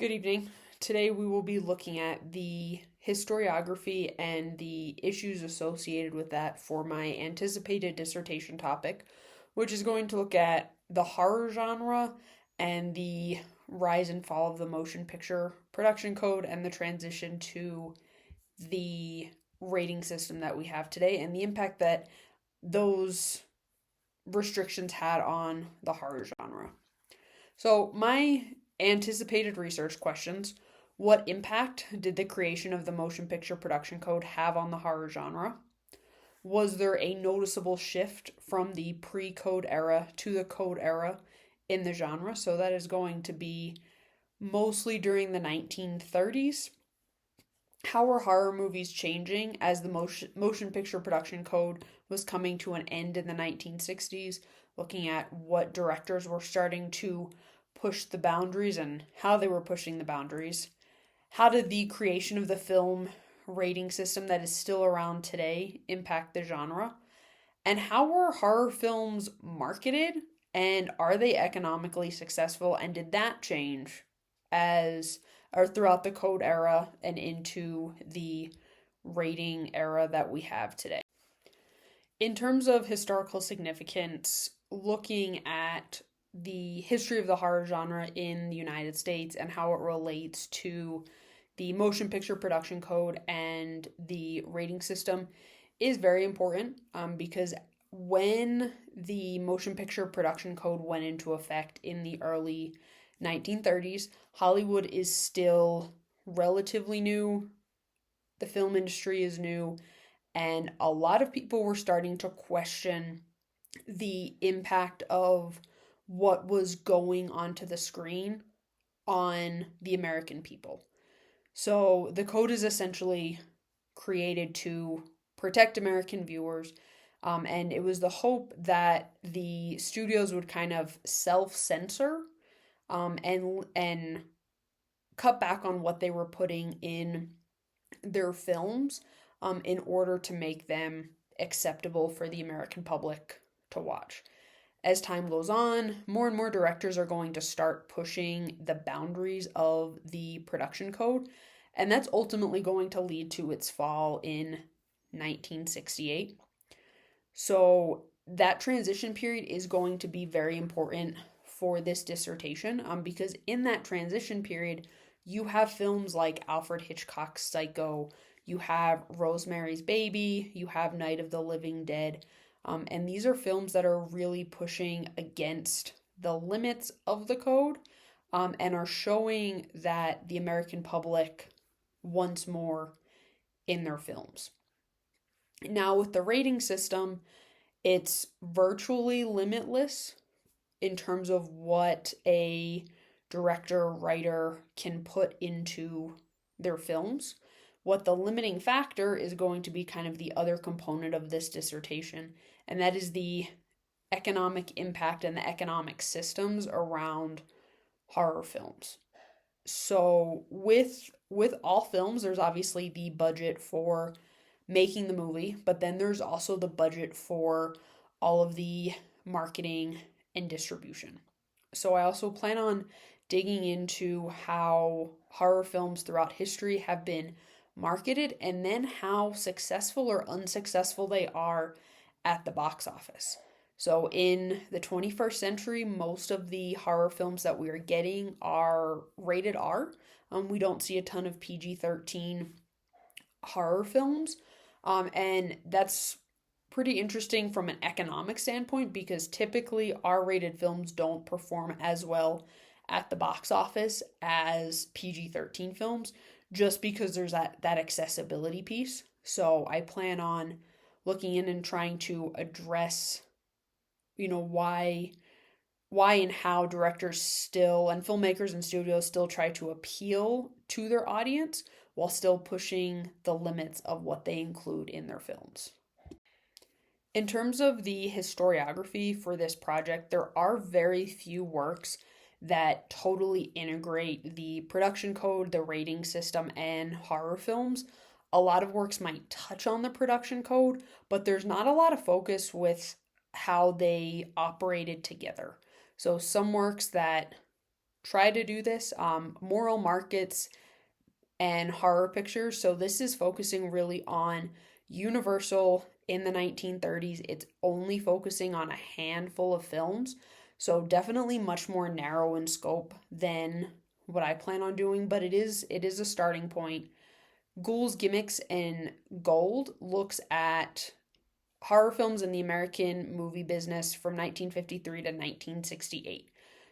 Good evening. Today we will be looking at the historiography and the issues associated with that for my anticipated dissertation topic, which is going to look at the horror genre and the rise and fall of the motion picture production code and the transition to the rating system that we have today and the impact that those restrictions had on the horror genre. So, my anticipated research questions: what impact did the creation of the motion picture production code have on the horror genre? Was there a noticeable shift from the pre code era to the code era in the genre? So, that is going to be mostly during the 1930s. How were horror movies changing as the motion picture production code was coming to an end in the 1960s? Looking at what directors were starting to push the boundaries and how they were pushing the boundaries. How did the creation of the film rating system that is still around today impact the genre? And how were horror films marketed? And are they economically successful? And did that change as or throughout the code era and into the rating era that we have today? In terms of historical significance, looking at the history of the horror genre in the United States and how it relates to the motion picture production code and the rating system is very important because when the motion picture production code went into effect in the early 1930s, Hollywood is still relatively new. The film industry is new, and a lot of people were starting to question the impact of what was going onto the screen on the American people. So the code is essentially created to protect American viewers, and it was the hope that the studios would kind of self-censor and cut back on what they were putting in their films in order to make them acceptable for the American public to watch. As time goes on, more and more directors are going to start pushing the boundaries of the production code, and that's ultimately going to lead to its fall in 1968. So that transition period is going to be very important for this dissertation because in that transition period, you have films like Alfred Hitchcock's Psycho, you have Rosemary's Baby, you have Night of the Living Dead, and these are films that are really pushing against the limits of the code and are showing that the American public wants more in their films. Now, with the rating system, it's virtually limitless in terms of what a director or writer can put into their films. What the limiting factor is going to be kind of the other component of this dissertation, and that is the economic impact and the economic systems around horror films. So with all films, there's obviously the budget for making the movie, but then there's also the budget for all of the marketing and distribution. So I also plan on digging into how horror films throughout history have been marketed and then how successful or unsuccessful they are at the box office. So in the 21st century, most of the horror films that we are getting are rated R. We don't see a ton of PG-13 horror films. And that's pretty interesting from an economic standpoint because typically R-rated films don't perform as well at the box office as PG-13 films just because there's that accessibility piece. So I plan on looking in and trying to address, why and how directors still and filmmakers and studios still try to appeal to their audience while still pushing the limits of what they include in their films. In terms of the historiography for this project, there are very few works that totally integrate the production code, the rating system, and horror films. A lot of works might touch on the production code, but there's not a lot of focus with how they operated together. So some works that try to do this. Moral markets and horror pictures. So this is focusing really on Universal in the 1930s. It's only focusing on a handful of films. So definitely much more narrow in scope than what I plan on doing, but it is a starting point. Ghouls, Gimmicks, and Gold looks at horror films in the American movie business from 1953 to 1968.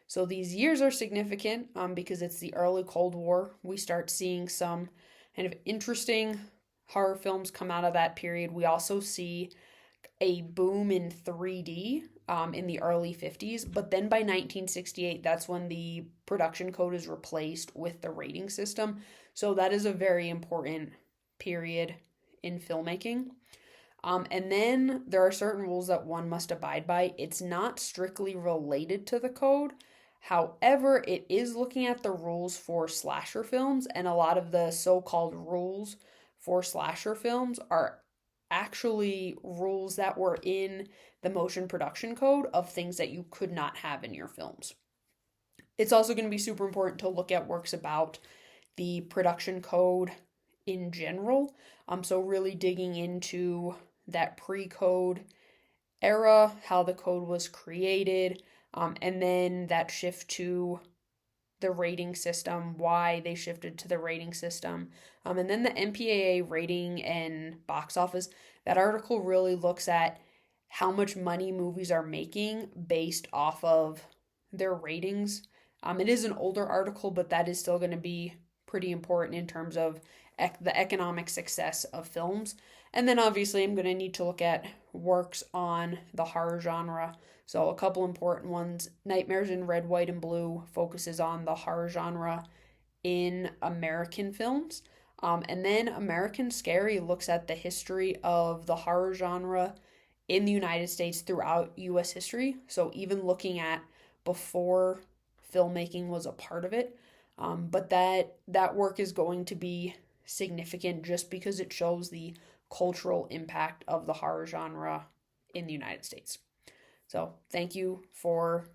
So these years are significant because it's the early Cold War. We start seeing some kind of interesting horror films come out of that period. We also see a boom in 3D in the early 50s, but then by 1968, that's when the production code is replaced with the rating system. So that is a very important period in filmmaking. And then there are certain rules that one must abide by. It's not strictly related to the code. However, it is looking at the rules for slasher films, and a lot of the so called rules for slasher films are actually rules that were in the motion production code of things that you could not have in your films. It's also going to be super important to look at works about the production code in general. So really digging into that pre-code era, how the code was created, and then that shift to the rating system, why they shifted to the rating system, and then the MPAA rating and box office. That article really looks at how much money movies are making based off of their ratings. It is an older article, but that is still going to be pretty important in terms of the economic success of films. And then obviously, I'm going to need to look at works on the horror genre. So, a couple important ones. Nightmares in Red, White, and Blue focuses on the horror genre in American films. And then American Scary looks at the history of the horror genre in the United States throughout US history. So, even looking at before filmmaking was a part of it. But that work is going to be significant just because it shows the cultural impact of the horror genre in the United States. So, thank you for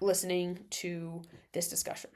listening to this discussion.